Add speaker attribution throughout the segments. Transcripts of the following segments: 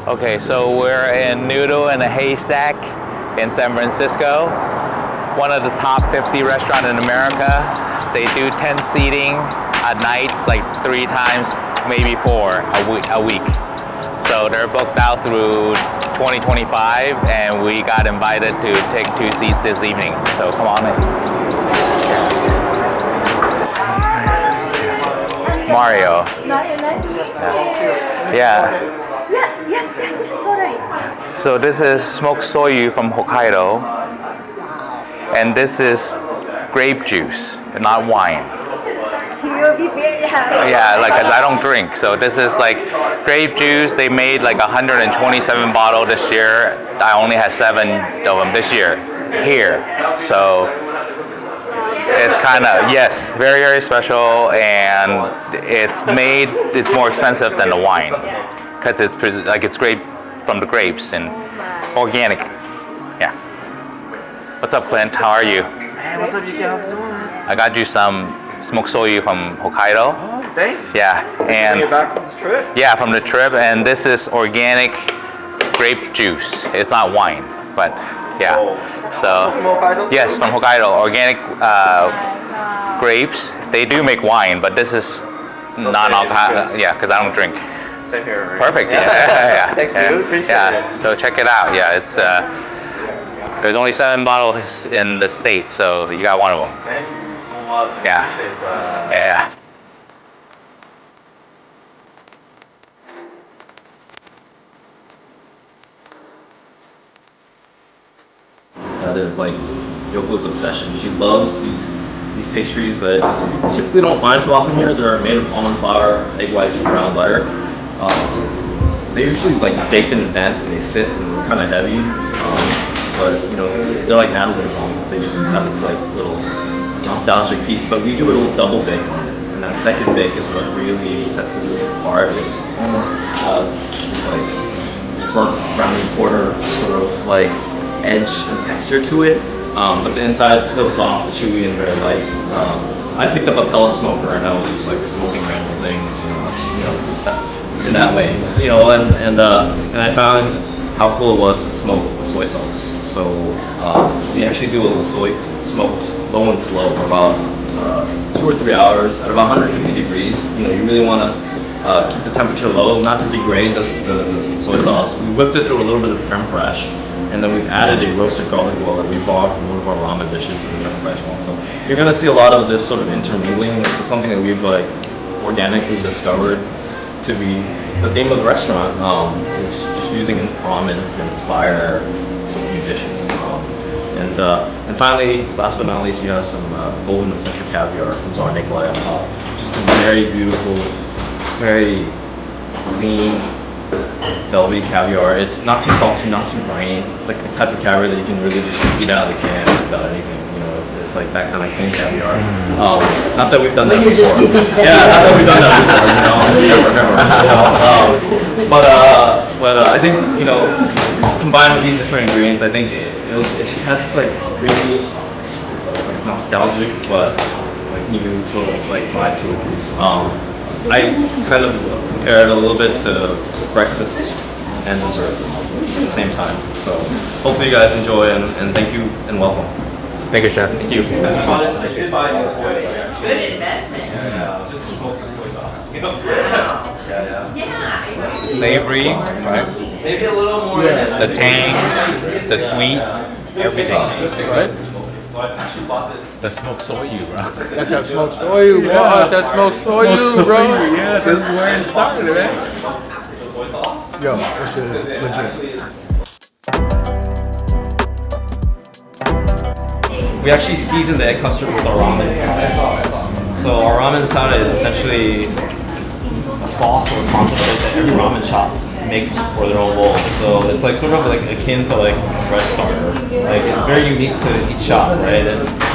Speaker 1: Okay, so we're in Noodle in the Haystack in San Francisco. One of the top 50 restaurants in America. They do 10 seating at nights, like 3 times, maybe 4 a week. So they're booked out through 2025, and we got invited to take 2 seats this evening. So come on in. Mario.
Speaker 2: Nice to meet you.
Speaker 1: Yeah.
Speaker 2: Totally.
Speaker 1: So this is smoked soyu from Hokkaido, and this is grape juice, not wine.
Speaker 2: You'll be very happy.
Speaker 1: Yeah, like, 'cause I don't drink, so this is like grape juice. They made like 127 bottles this year. I only had 7 of them this year here, so it's kind of, yes, very, very special, and it's more expensive than the wine because it's grape from the grapes and organic. Yeah. What's up, Clint? How are you?
Speaker 3: Hey, what's up, you guys doing?
Speaker 1: I got you some smoked soyu from Hokkaido.
Speaker 3: Oh, thanks.
Speaker 1: Yeah, and
Speaker 3: You're back from this trip?
Speaker 1: yeah, from the trip, and this is organic grape juice. It's not wine, but yeah.
Speaker 3: Oh.
Speaker 1: So
Speaker 3: From Hokkaido?
Speaker 1: yes, from Hokkaido, organic grapes. They do make wine, but this is non-alcoholic.
Speaker 3: good.
Speaker 1: Yeah, because I don't drink.
Speaker 3: Same here, right?
Speaker 1: Perfect. Yeah.
Speaker 3: Thanks,
Speaker 1: yeah.
Speaker 3: dude. Appreciate
Speaker 1: Yeah.
Speaker 3: it.
Speaker 1: So check it out. Yeah, it's there's only 7 bottles in the state, so you got one of them.
Speaker 3: Thank you so much. I
Speaker 1: Yeah.
Speaker 3: appreciate that.
Speaker 1: Yeah.
Speaker 4: That is like Yoko's obsession. She loves these pastries that you typically don't find too often here. They're made of almond flour, egg whites, and brown butter. They're usually like baked in advance and they sit and they're kind of heavy. But you know, they're like Natalie's almost. They just have this like little nostalgic piece. But we do a little double bake on it, and that second bake is what really sets this apart. It almost has this like burnt brownie quarter sort of like edge and texture to it, but the inside is still soft, chewy, and very light. I picked up a pellet smoker and I was just like smoking random things, in that way, and I found how cool it was to smoke with soy sauce. So we actually do a little soy smoked low and slow for about 2 or 3 hours at about 150 degrees. You really want to keep the temperature low, not to degrade the soy sauce. We whipped it through a little bit of creme fraiche, and then we've added a roasted garlic oil that we bought from one of our ramen dishes to the creme fraiche one. So you're gonna see a lot of this sort of intermingling. This is something that we've like organically discovered to be the theme of the restaurant. Is just using ramen to inspire some new dishes. And finally, last but not least, you have some golden eccentric caviar from Tsar Nikolai on top. Just a very beautiful, very clean, velvety caviar. It's not too salty, not too briny. It's like the type of caviar that you can really just eat out of the can without anything. It's like that kind of clean caviar. Not that we've done that before. Yeah, not that we've done that before. Never. But I think combined with these different ingredients, I think it just has this like really like nostalgic but like new sort of like vibe to it. I kind of compare it a little bit to breakfast and dessert at the same time. So hopefully you guys enjoy and thank you and welcome.
Speaker 1: Thank you, Chef.
Speaker 4: Thank you.
Speaker 3: I did buy a toy, actually.
Speaker 2: Good investment.
Speaker 3: Yeah, just to smoke some soy sauce. Yeah.
Speaker 1: Savory, right?
Speaker 3: Maybe a little more than
Speaker 1: The tang, the sweet, everything.
Speaker 3: Right? So I actually bought this.
Speaker 1: The smoked soyu, bro.
Speaker 5: That's that smoked soyu, bro. That's smoked soyu, bro.
Speaker 1: Yeah, this is where it started, man.
Speaker 3: The soy sauce.
Speaker 5: Yo, this shit is legit.
Speaker 4: We actually season the egg custard with our ramen tare. So our ramen tare is essentially a sauce or a concentrate that every ramen shop makes for their own bowl. So it's like sort of like akin to like bread starter. Like it's very unique to each shop, right?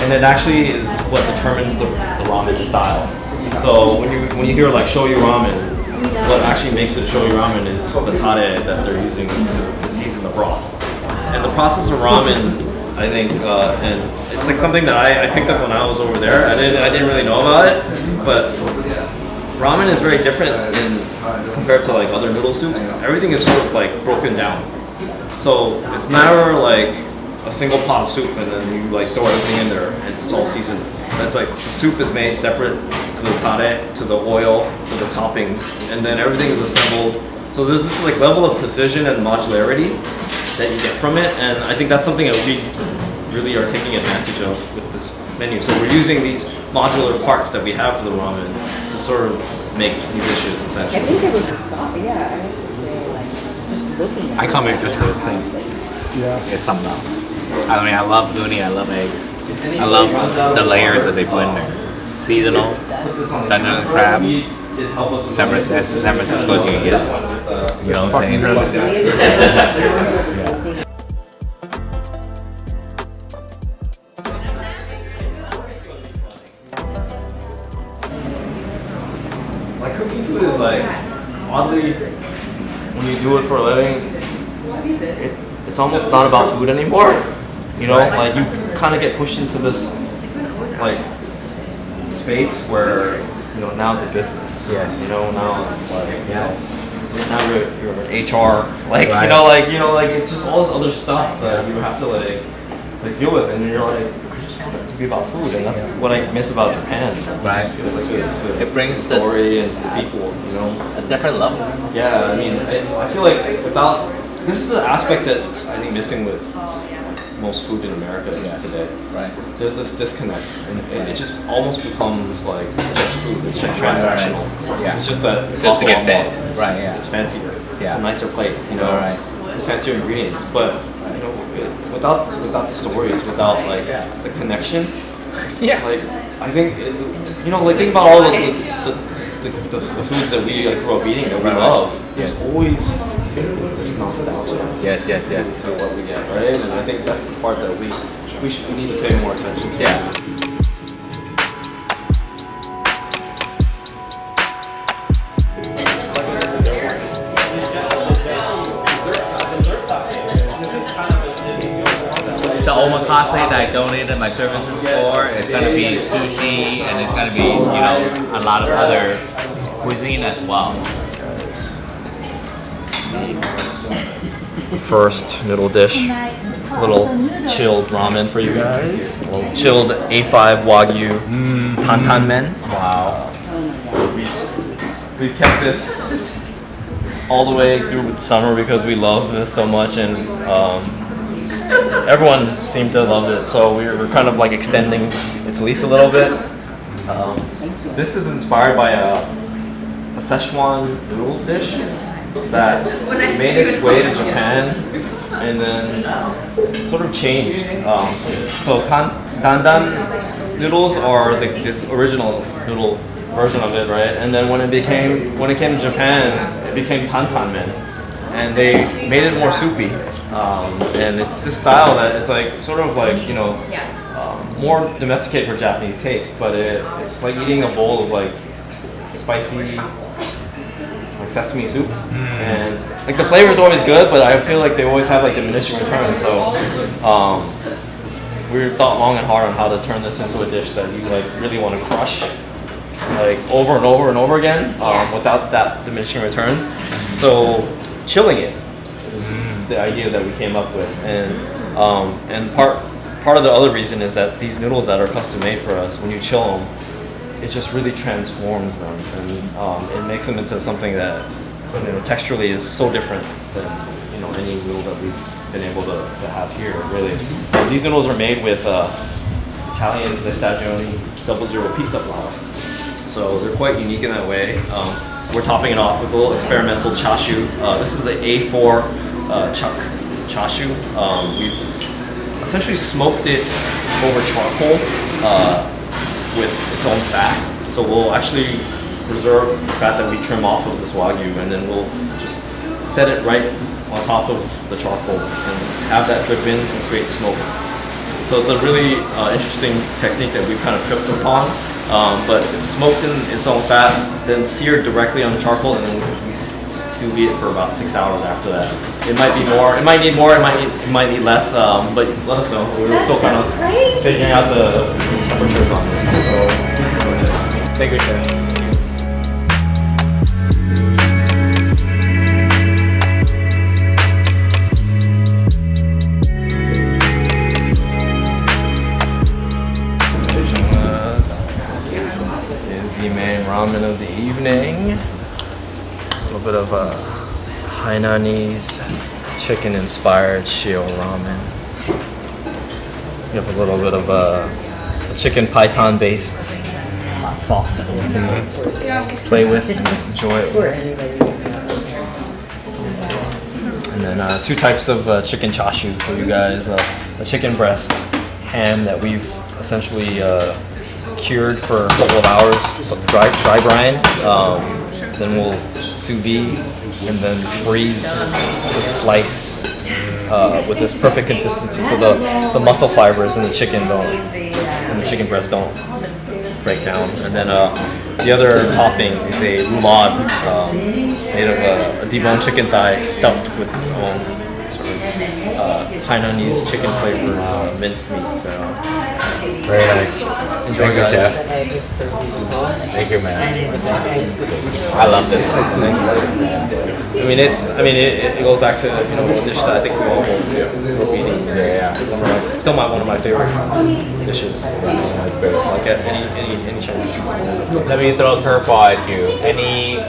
Speaker 4: And it actually is what determines the ramen style. So when you hear like shoyu ramen, what actually makes it shoyu ramen is the tare that they're using to season the broth. And the process of ramen, I think, and it's like something that I picked up when I was over there. I didn't really know about it, but ramen is very different compared to like other noodle soups. Everything is sort of like broken down. So it's never like a single pot of soup and then you like throw everything in there and it's all seasoned. That's like the soup is made separate to the tare, to the oil, to the toppings, and then everything is assembled. So there's this like level of precision and modularity that you get from it, and I think that's something that we really are taking advantage of with this menu. So we're using these modular parts that we have for the ramen to sort of make new dishes
Speaker 2: I
Speaker 4: essentially.
Speaker 2: think it was the sauce. Yeah, I have to say, like, just looking at
Speaker 1: I come here just for this thing. Yeah. It's something else. I mean, I love uni, I love eggs. I love the layers that they put in there. Seasonal, dungeon and crab. San Francisco's you can get. You know what I'm saying?
Speaker 4: Like cooking food is like, oddly, when you do it for a living, it's almost not about food anymore. You know, like you kind of get pushed into this like space where, you know, now it's a business.
Speaker 1: Yes.
Speaker 4: You know, now it's like, you know, now you're an HR, like,
Speaker 1: Right.
Speaker 4: you know, like it's just all this other stuff that you have to like deal with, and you're like, I just want it to be about food, and that's what I miss about Japan.
Speaker 1: Right.
Speaker 4: It just feels like
Speaker 1: It brings
Speaker 4: the story and to the people, you know.
Speaker 1: a different level.
Speaker 4: Yeah, I mean, I feel like without, this is the aspect that's I think missing with most food in America today.
Speaker 1: Right.
Speaker 4: There's this disconnect, and it just almost becomes like just food. It's like transactional.
Speaker 1: Yeah.
Speaker 4: It's just that
Speaker 1: Just to get fed.
Speaker 4: It's,
Speaker 1: Right,
Speaker 4: it's,
Speaker 1: yeah.
Speaker 4: it's fancier. It's
Speaker 1: Yeah.
Speaker 4: a nicer plate. You know.
Speaker 1: Right.
Speaker 4: The fancier ingredients, but you know, without the stories, without like the connection.
Speaker 1: Yeah.
Speaker 4: Like I think you know, like think about all the foods that we like grew up eating that we love. There's always this nostalgia
Speaker 1: Yes, yes, yes.
Speaker 4: to what we get, right? And I think that's the part that we need to pay more attention to.
Speaker 1: Yeah. The omakase that I donated my services for, it's gonna be sushi and it's gonna be, you know, a lot of other cuisine as well.
Speaker 4: First noodle dish, little chilled ramen for you guys. A little chilled A5 Wagyu tantan men.
Speaker 1: Wow.
Speaker 4: We've kept this all the way through the summer because we love this so much, and everyone seemed to love it. So we're kind of like extending its lease a little bit. This is inspired by a Szechuan noodle dish that made its way to Japan and then sort of changed. So dandan noodles are this original noodle version of it, right? And then when it came to Japan, it became tantan men, and they made it more soupy. And it's this style that it's like sort of like, you know, more domesticated for Japanese taste, but it's like eating a bowl of like spicy like sesame soup, and like the flavor is always good, but I feel like they always have like diminishing returns. So we thought long and hard on how to turn this into a dish that you like really want to crush like over and over and over again without that diminishing returns. So chilling it is the idea that we came up with, and part of the other reason is that these noodles that are custom made for us, when you chill them, it just really transforms them, and it makes them into something that, you know, texturally is so different than, you know, any noodle that we've been able to have here. Really, these noodles are made with Italian stagione 00 pizza flour, so they're quite unique in that way. We're topping it off with a little experimental chashu. This is the A4 chuck chashu. We've essentially smoked it over charcoal with its own fat. So we'll actually preserve the fat that we trim off of this wagyu, and then we'll just set it right on top of the charcoal and have that drip in and create smoke. So it's a really interesting technique that we've kind of tripped upon. But it's smoked in its own fat, then seared directly on the charcoal, and then we sous vide it for about 6 hours after that. It might be more, it might need more, it might need less, but let us know. We're still kind of figuring out the temperatures on this. So, take your time. little bit of Hainanese chicken-inspired shio ramen. You have a little bit of a chicken python-based hot sauce that you can play with and enjoy it with. And then 2 types of chicken chashu for you guys. A chicken breast ham that we've essentially cured for a couple of hours, so dry brine. Then we'll sous vide and then freeze to slice with this perfect consistency, so the muscle fibers in the chicken breast don't break down. And then the other topping is a roulade made of a deboned chicken thigh stuffed with its own sort of Hainanese chicken flavored minced meat. So
Speaker 1: Very nice.
Speaker 4: enjoy,
Speaker 1: Thank you,
Speaker 4: guys.
Speaker 1: Chef. Thank you, man. I love this.
Speaker 4: I mean, it goes back to a dish that I think we all grew up eating.
Speaker 1: Yeah.
Speaker 4: Still one of my favorite dishes. Like at any Chinese.
Speaker 1: Let me throw a curveball at you. Any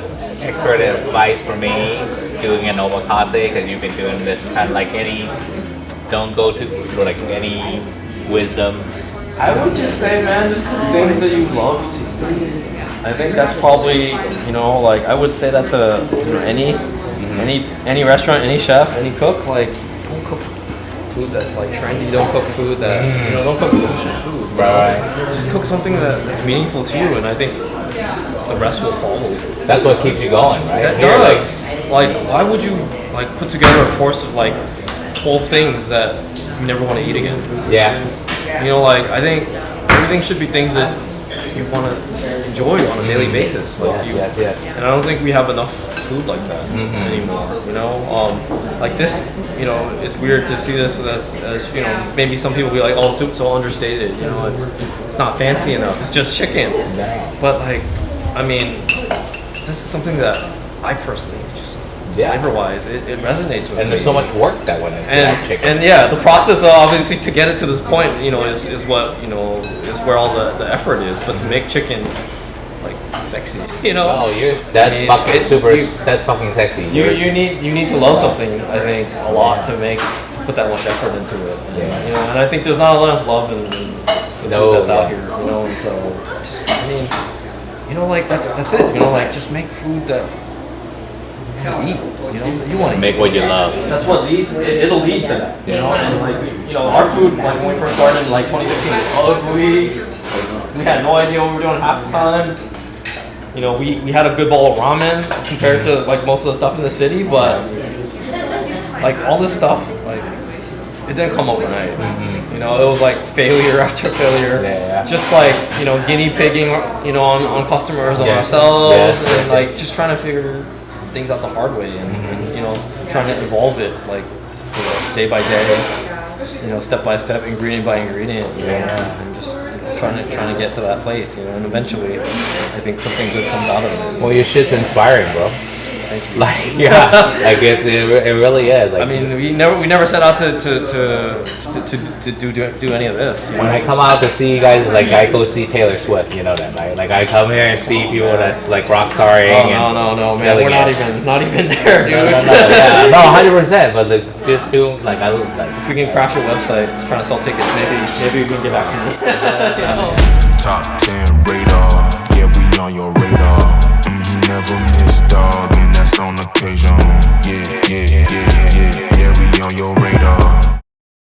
Speaker 1: expert advice for me doing an omakase? Because you've been doing this kind of like don't go to like any wisdom.
Speaker 4: I would just say, man, just things that you love to eat. I think that's probably, like I would say that's any restaurant, any chef, any cook, like don't cook food that's like trendy. Don't cook food that don't cook bullshit food.
Speaker 1: Right.
Speaker 4: Just cook something that's meaningful to you, and I think the rest will follow.
Speaker 1: That's what keeps you going, right?
Speaker 4: That does. Like, why would you like put together a course of like 12 things that you never want to eat again?
Speaker 1: Yeah.
Speaker 4: I think everything should be things that you want to enjoy on a daily basis. Like and I don't think we have enough food like that anymore. Like this. It's weird to see this as maybe some people be like, oh, soup's so understated. It's not fancy enough. It's just chicken. But like, I mean, this is something that I personally just. Flavor-wise, it resonates with me.
Speaker 1: And there's so much work that went into that chicken.
Speaker 4: And the process obviously to get it to this point, is what is where all the effort is. But to make chicken like sexy,
Speaker 1: that's fucking sexy.
Speaker 4: You need to love something. I think a lot to put that much effort into it. And I think there's not enough love in the food that's out here. And so just like that's it. Like just make food that. Eat, you want to
Speaker 1: make what you love.
Speaker 4: That's what leads. It'll lead to that, And like, our food, like when we first started in like 2015, was ugly. We had no idea what we were doing half the time. We had a good bowl of ramen compared to like most of the stuff in the city, but like all this stuff, like it didn't come overnight. It was like failure after failure. Just like guinea pigging, on customers, on ourselves, and like just trying to figure things out the hard way, and trying to evolve it like day by day, step by step, ingredient by ingredient, and just trying to get to that place, and eventually I think something good comes out of it.
Speaker 1: Well, your shit's inspiring, bro. Like it really is. Like,
Speaker 4: I mean, we never set out to do any of this.
Speaker 1: When I come out to see you guys, like I go see Taylor Swift, you know that, right? Like I come here and see people that like rock starring.
Speaker 4: No, man, we're not even there, dude.
Speaker 1: No, 100%. But just do like I like.
Speaker 4: If we can crash a website trying to sell tickets, maybe we can get back to me.
Speaker 6: Top 10